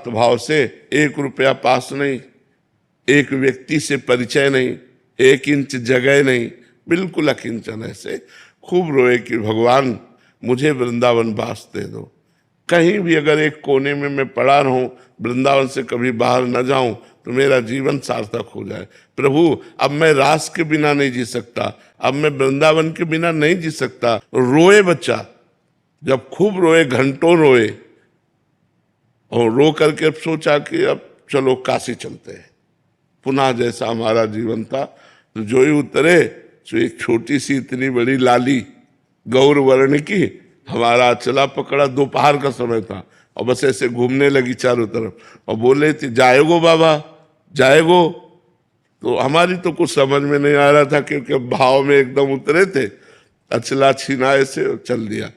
भाव से 1 रुपया पास नहीं, एक व्यक्ति से परिचय नहीं, 1 इंच जगह नहीं, बिल्कुल अकिंचन ऐसे खूब रोए कि भगवान मुझे वृंदावन वास दे दो। कहीं भी अगर एक कोने में मैं पड़ा रहूं, वृंदावन से कभी बाहर न जाऊं तो मेरा जीवन सार्थक हो जाए। प्रभु अब मैं रास के बिना नहीं जी सकता, अब मैं वृंदावन के बिना नहीं जी सकता। रोए बच्चा, जब खूब रोए, घंटों रोए, और रो करके अब सोचा कि अब चलो काशी चलते हैं। पुनः जैसा हमारा जीवन था, तो जो ही उतरे तो एक छोटी सी इतनी बड़ी लाली गौर वर्ण की हमारा चला पकड़ा। दोपहर का समय था और बस ऐसे घूमने लगी चारों तरफ और बोले थे जाएगो बाबा जाएगो। तो हमारी तो कुछ समझ में नहीं आ रहा था, क्योंकि भाव में एकदम उतरे थे। अचला छीना ऐसे और चल दिया।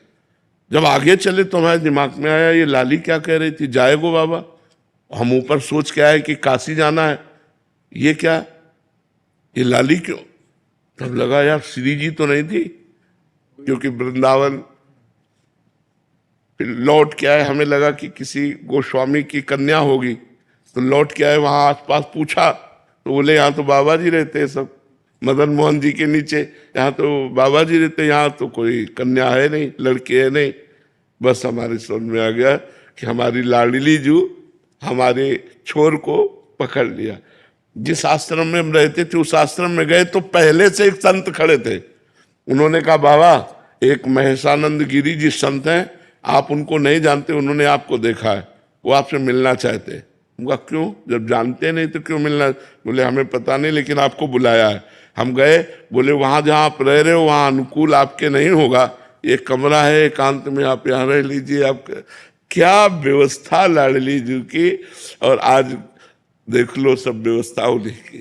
जब आगे चले तो हमारे दिमाग में आया ये लाली क्या कह रही थी, जाएगो बाबा। हम ऊपर सोच के आए कि काशी जाना है, ये क्या, ये लाली क्यों। तब लगा यार श्री जी तो नहीं थी, क्योंकि वृंदावन। फिर लौट के आए, हमें लगा कि किसी गोस्वामी की कन्या होगी, तो लौट के आए, वहां आसपास पूछा तो बोले यहाँ तो बाबा जी रहते हैं सब, मदन मोहन जी के नीचे, यहाँ तो बाबा जी रहते, यहाँ तो कोई कन्या है नहीं, लड़की है नहीं। बस हमारे समझ में आ गया कि हमारी लाडली जू हमारे छोर को पकड़ लिया। जिस आश्रम में हम रहते थे उस आश्रम में गए तो पहले से एक संत खड़े थे। उन्होंने कहा बाबा एक महेशानंद गिरी जी संत हैं, आप उनको नहीं जानते, उन्होंने आपको देखा है, वो आपसे मिलना चाहते हैं। उनका क्यों, जब जानते नहीं तो क्यों मिलना। बोले हमें पता नहीं, लेकिन आपको बुलाया है। हम गए, बोले वहां जहाँ आप रह रहे हो वहां अनुकूल आपके नहीं होगा, ये कमरा है एकांत में, आप यहाँ रह लीजिए। आप क्या व्यवस्था लाडली जी की, और आज देख लो सब व्यवस्था उन्हीं की।